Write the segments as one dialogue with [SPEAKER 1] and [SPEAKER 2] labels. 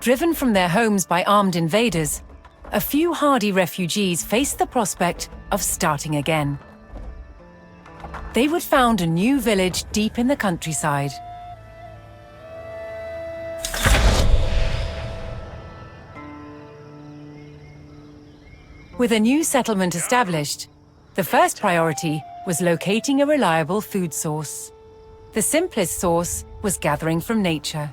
[SPEAKER 1] Driven from their homes by armed invaders, a few hardy refugees faced the prospect of starting again. They would found a new village deep in the countryside. With a new settlement established, the first priority was locating a reliable food source. The simplest source was gathering from nature.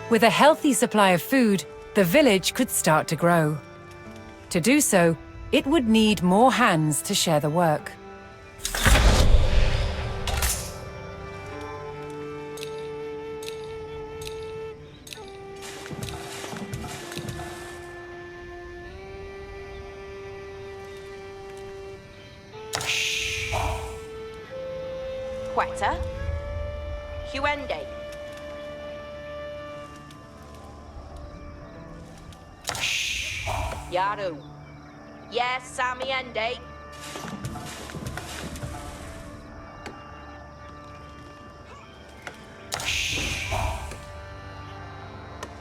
[SPEAKER 1] With a healthy supply of food, the village could start to grow. To do so, it would need more hands to share the work.
[SPEAKER 2] Quetta, Huende. Yaru. Yes, Samiende.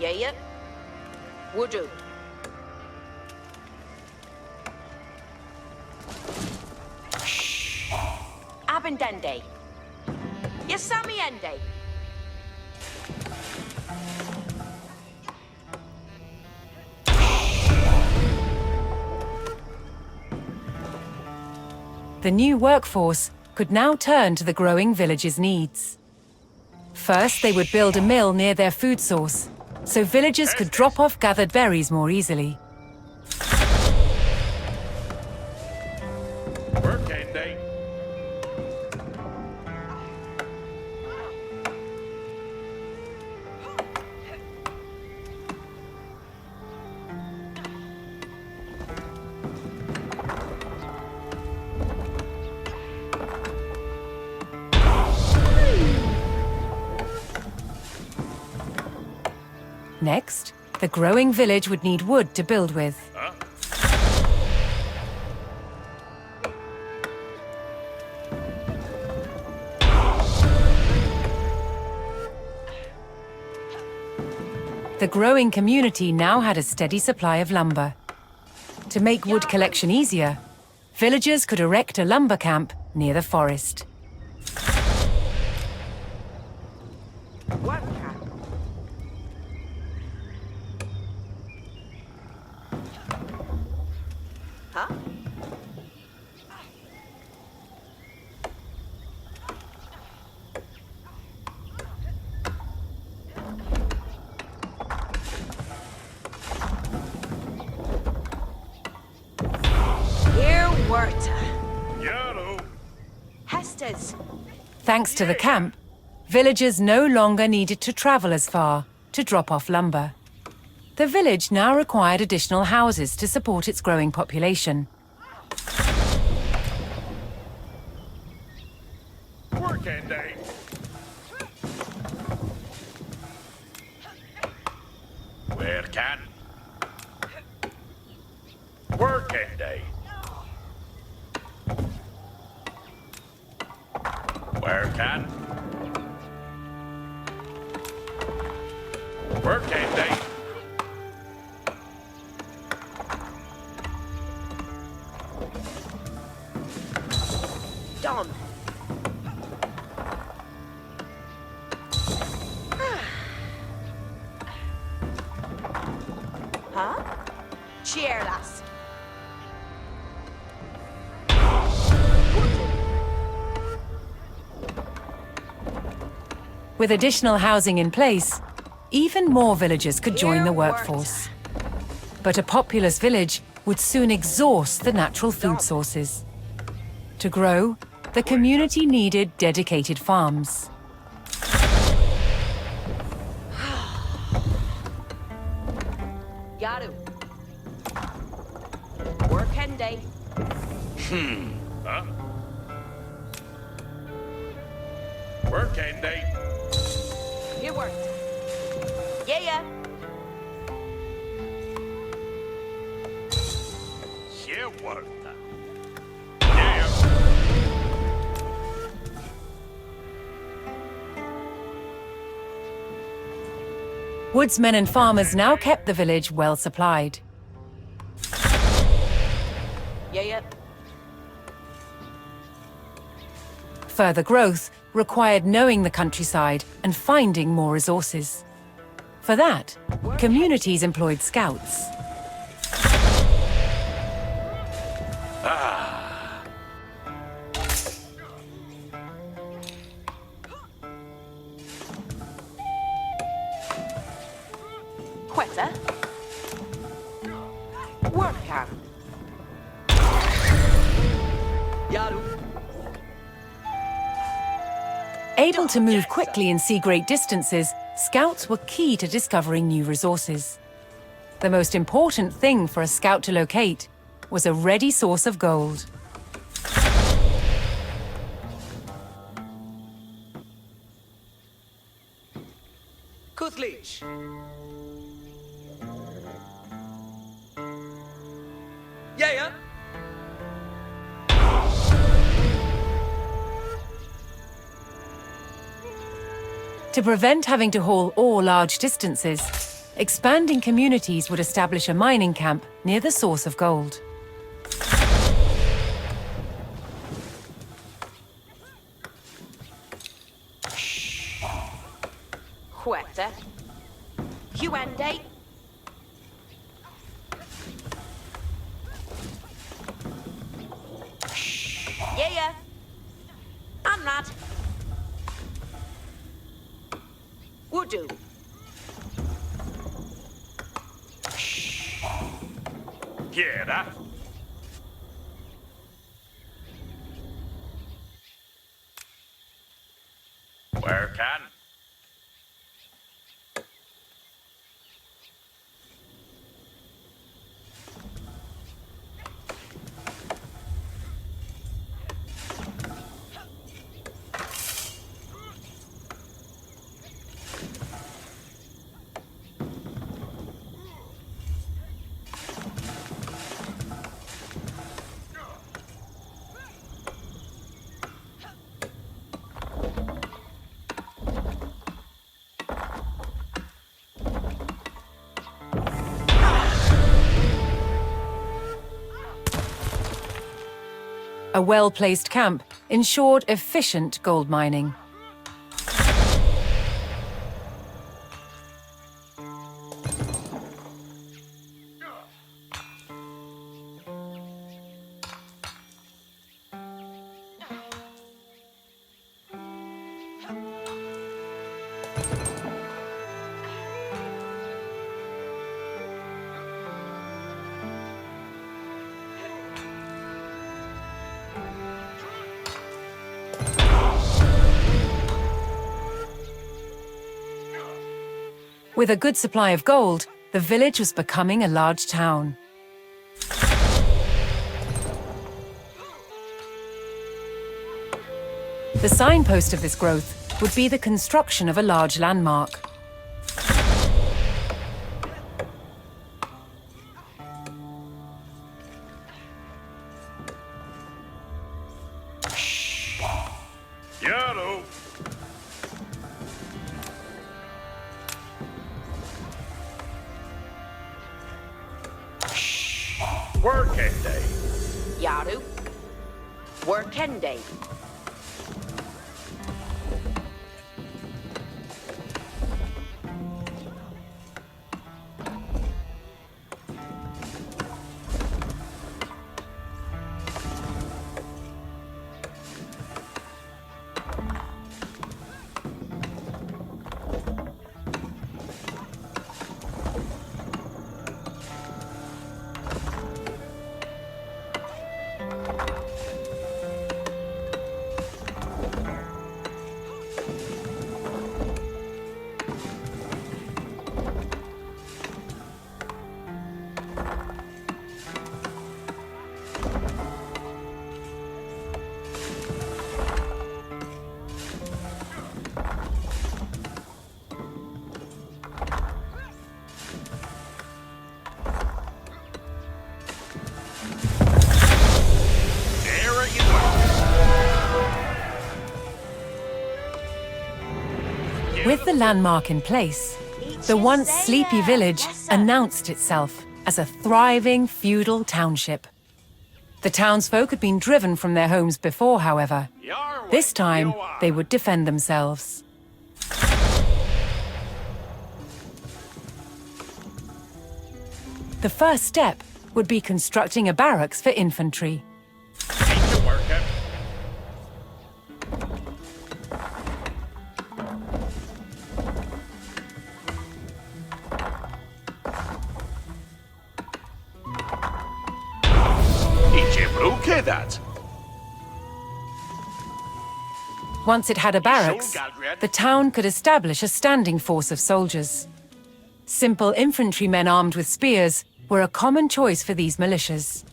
[SPEAKER 2] Yeah. Wudu. Abendende. Yes, Samiende.
[SPEAKER 1] The new workforce could now turn to the growing village's needs. First, they would build a mill near their food source, so villagers could drop off gathered berries more easily.
[SPEAKER 3] Working day.
[SPEAKER 1] Next, the growing village would need wood to build with. The growing community now had a steady supply of lumber. To make wood collection easier, villagers could erect a lumber camp near the forest. Thanks to the camp, villagers no longer needed to travel as far to drop off lumber. The village now required additional houses to support its growing population.
[SPEAKER 3] Working day. Where can? Working day. Where can? Working day.
[SPEAKER 2] Done. Huh? Cheer, lass.
[SPEAKER 1] With additional housing in place, even more villagers could join the workforce. But a populous village would soon exhaust the natural food sources. To grow, the community needed dedicated farms.
[SPEAKER 2] Yaru. Working day.
[SPEAKER 3] Huh? Working day.
[SPEAKER 2] You work. Yeah.
[SPEAKER 3] She worked. Yeah.
[SPEAKER 1] Woodsmen and farmers now kept the village well supplied.
[SPEAKER 2] Yeah.
[SPEAKER 1] Further growth required knowing the countryside and finding more resources. For that, communities employed scouts.
[SPEAKER 2] Quetta. Work camp. Yaru.
[SPEAKER 1] Able to move quickly and see great distances, scouts were key to discovering new resources. The most important thing for a scout to locate was a ready source of gold.
[SPEAKER 4] Kutlich. Yeah.
[SPEAKER 1] To prevent having to haul ore large distances, expanding communities would establish a mining camp near the source of gold.
[SPEAKER 2] Quetta. Huende. Yeah. I'm not. Would-do.
[SPEAKER 3] Yeah, that. Where can?
[SPEAKER 1] A well-placed camp ensured efficient gold mining. With a good supply of gold, the village was becoming a large town. The signpost of this growth would be the construction of a large landmark.
[SPEAKER 3] Yellow. Working day.
[SPEAKER 2] Yaru. Working day.
[SPEAKER 1] the landmark in place, the once sleepy village announced itself as a thriving feudal township. The townsfolk had been driven from their homes before, however. This time, they would defend themselves. The first step would be constructing a barracks for infantry. Once it had a barracks, the town could establish a standing force of soldiers. Simple infantrymen armed with spears were a common choice for these militias.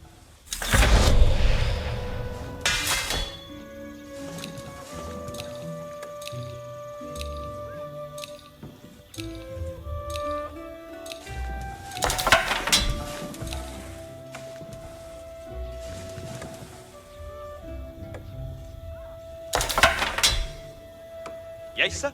[SPEAKER 3] Yes, sir.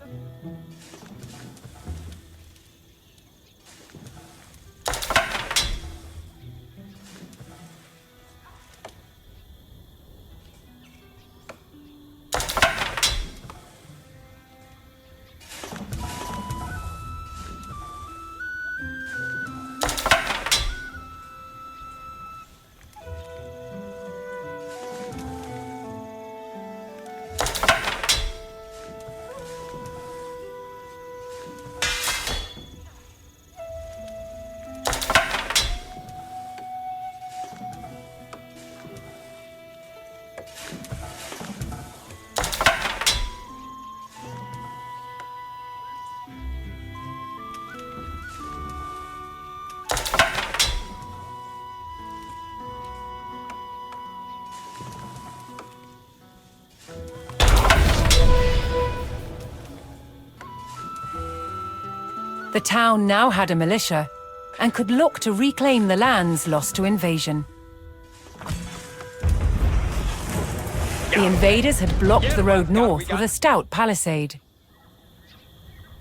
[SPEAKER 3] The town now had a militia and could look to reclaim the lands lost to invasion. The invaders had blocked the road north with a stout palisade.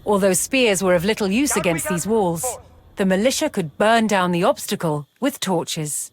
[SPEAKER 3] Although spears were of little use against these walls, the militia could burn down the obstacle with torches.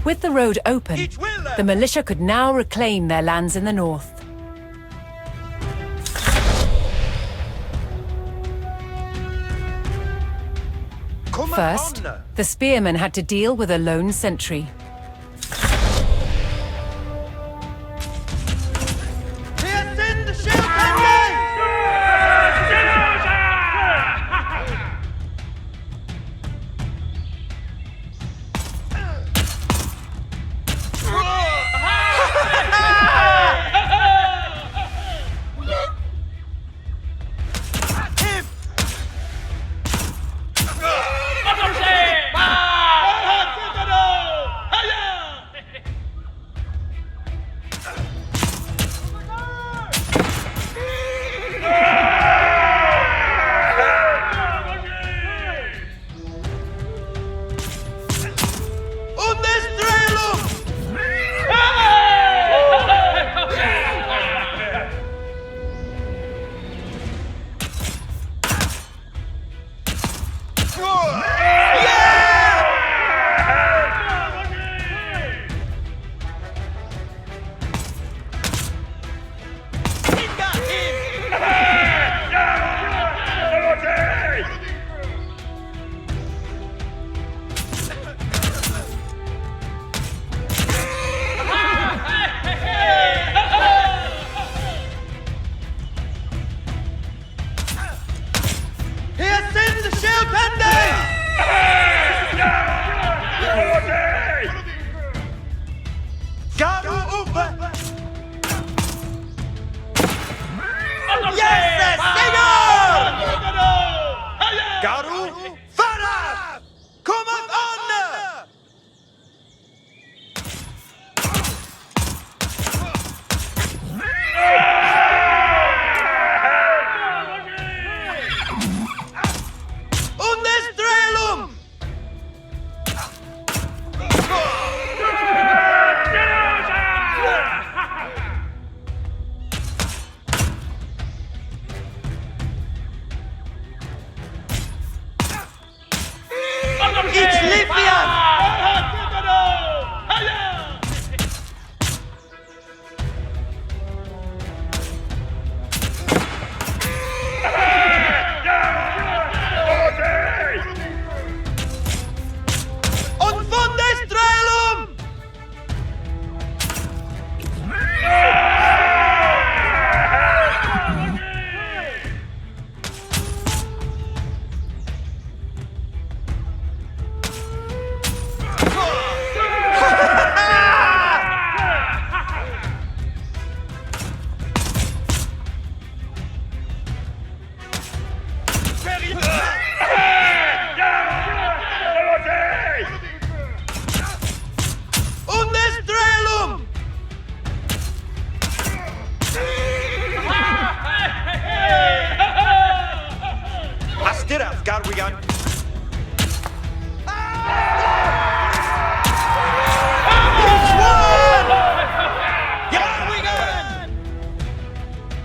[SPEAKER 3] With the road open, the militia could now reclaim their lands in the north. First, the spearmen had to deal with a lone sentry.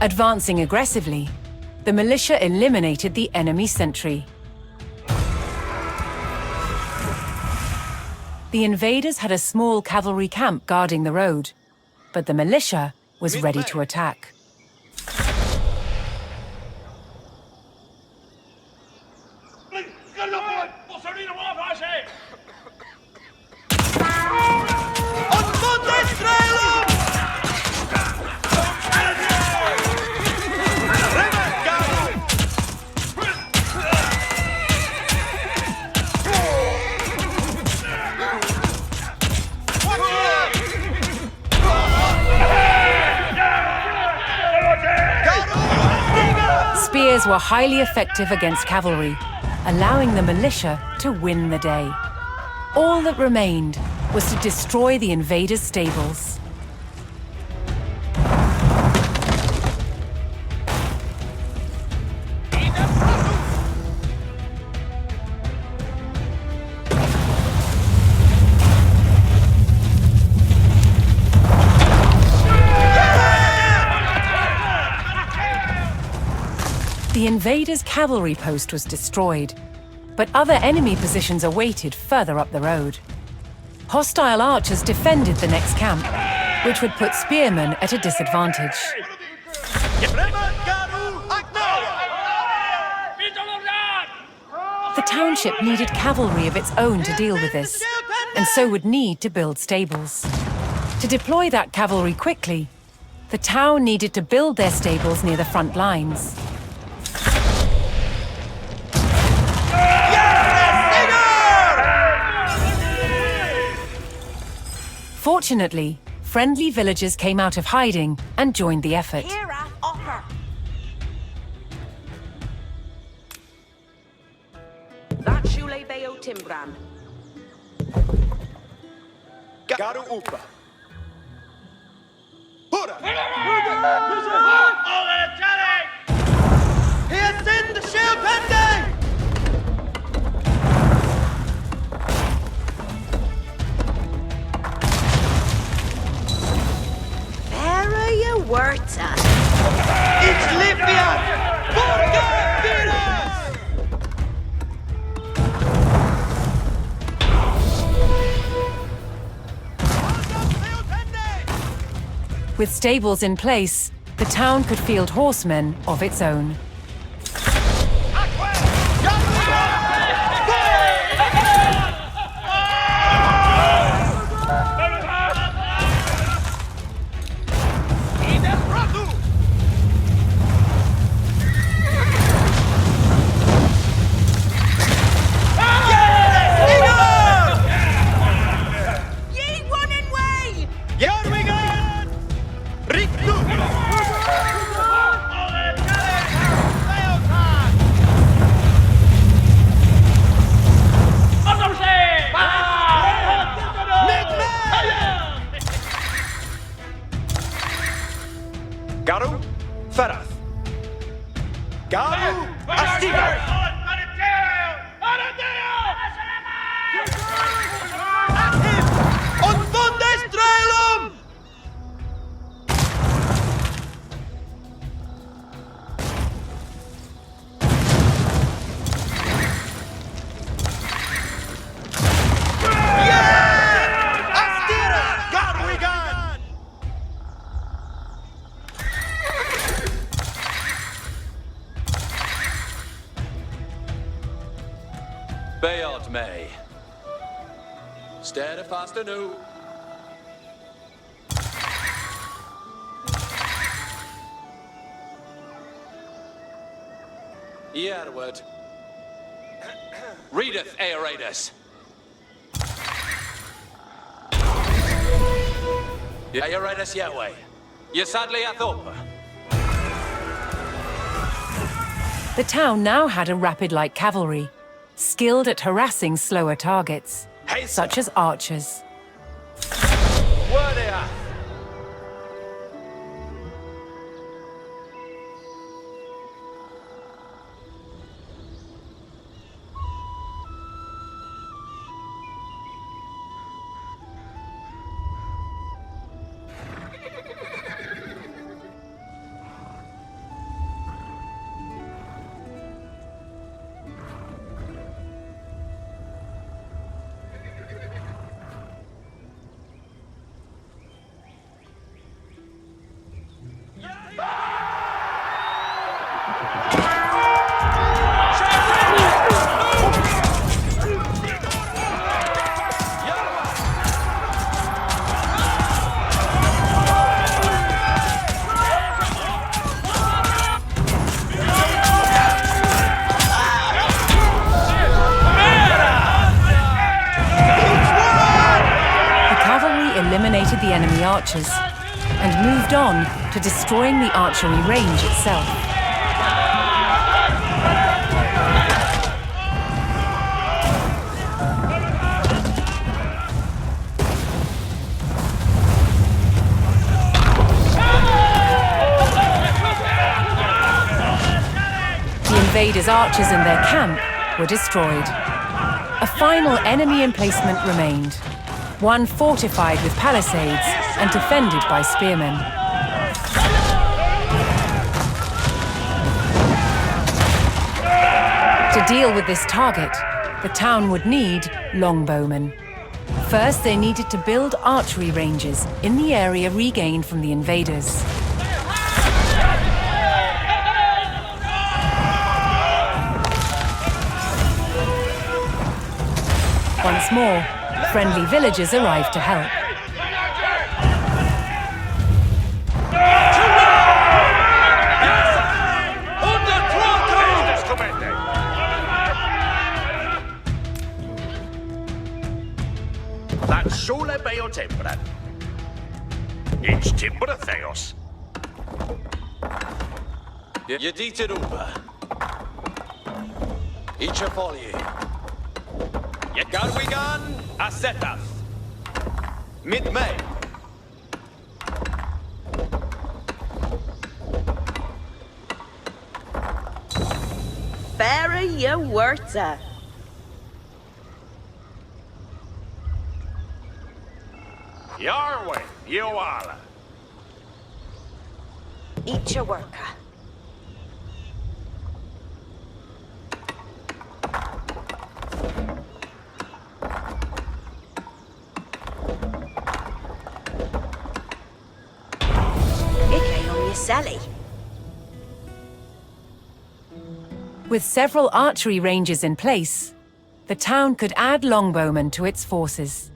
[SPEAKER 1] Advancing aggressively, the militia eliminated the enemy sentry. The invaders had a small cavalry camp guarding the road, but the militia was ready to attack. Spears were highly effective against cavalry, allowing the militia to win the day. All that remained was to destroy the invaders' stables. The invaders' cavalry post was destroyed, but other enemy positions awaited further up the road. Hostile archers defended the next camp, which would put spearmen at a disadvantage. The township needed cavalry of its own to deal with this, and so would need to build stables. To deploy that cavalry quickly, the town needed to build their stables near the front lines. Fortunately, friendly villagers came out of hiding and joined the effort.
[SPEAKER 2] That Shule Bayo Timbran.
[SPEAKER 4] Garu Upa. Hurra! Here's in the shield pending!
[SPEAKER 2] Werta.
[SPEAKER 4] It's Libya!
[SPEAKER 1] With stables in place, the town could field horsemen of its own.
[SPEAKER 4] Garu Ferath. Garu Astiga. On donde Strelum!
[SPEAKER 5] Bayard May. Stand fast anew. Yarwood. Readeth Aeratus. Aeratus Yahweh. Yasadli Athorpa.
[SPEAKER 1] The town now had a rapid light cavalry, skilled at harassing slower targets, such as archers.
[SPEAKER 3] eliminated the enemy archers and moved on to destroying the archery range itself. The invaders' archers and their camp were destroyed. A final enemy emplacement remained, one fortified with palisades and defended by spearmen. To deal with this target, the town would need longbowmen. First, they needed to build archery ranges in the area regained from the invaders. Once more, friendly villagers arrived to help.
[SPEAKER 6] That sole beo tempra. It's timber theos.
[SPEAKER 5] You did it over. Each a folly. Garwigan Asetath. Mid-May.
[SPEAKER 2] Fairer you werta.
[SPEAKER 6] Yarway, Yoala.
[SPEAKER 2] Each a worker. Sally.
[SPEAKER 3] With several archery ranges in place, the town could add longbowmen to its forces.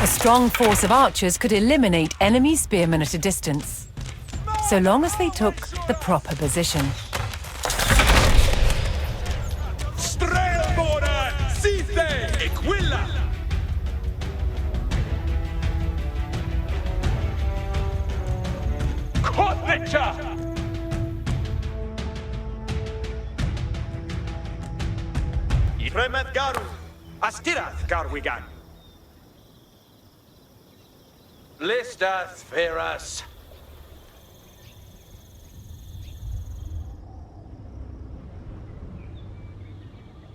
[SPEAKER 3] A strong force of archers could eliminate enemy spearmen at a distance, so long as they took the proper position.
[SPEAKER 6] Premet Garu, Astirath Garwigan.
[SPEAKER 5] Listath Feras.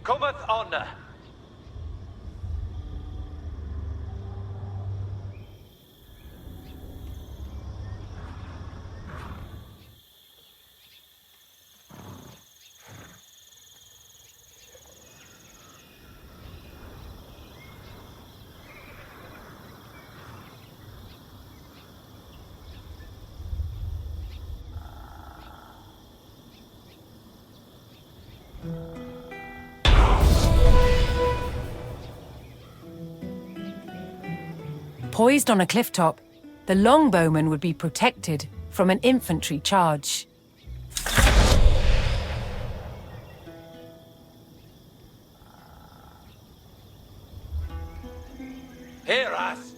[SPEAKER 5] Cometh honor.
[SPEAKER 3] Poised on a cliff top, the longbowman would be protected from an infantry charge.
[SPEAKER 5] Hearath.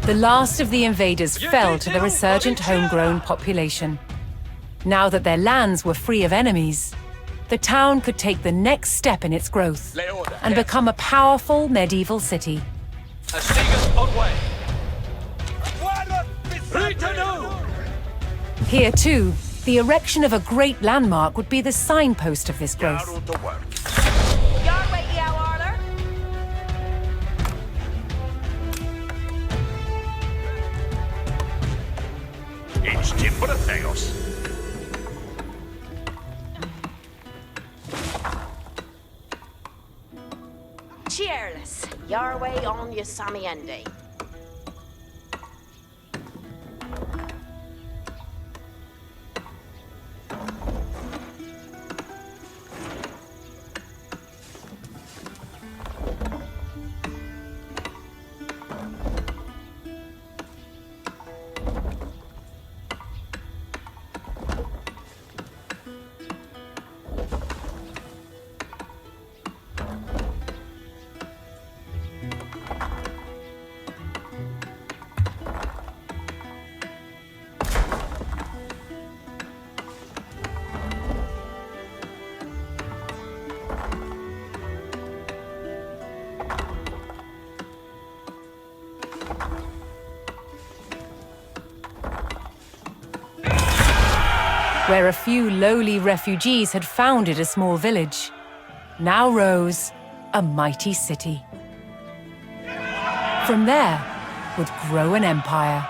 [SPEAKER 3] The last of the invaders fell to the resurgent homegrown population. Now that their lands were free of enemies, the town could take the next step in its growth and become a powerful medieval city.
[SPEAKER 5] Astigas on way.
[SPEAKER 3] Here, too, the erection of a great landmark would be the signpost of this growth.
[SPEAKER 2] Your way, you Arler.
[SPEAKER 6] It's timber Theos.
[SPEAKER 2] Cheerless. Your way on you, Samiende.
[SPEAKER 3] Where a few lowly refugees had founded a small village, now rose a mighty city. From there would grow an empire.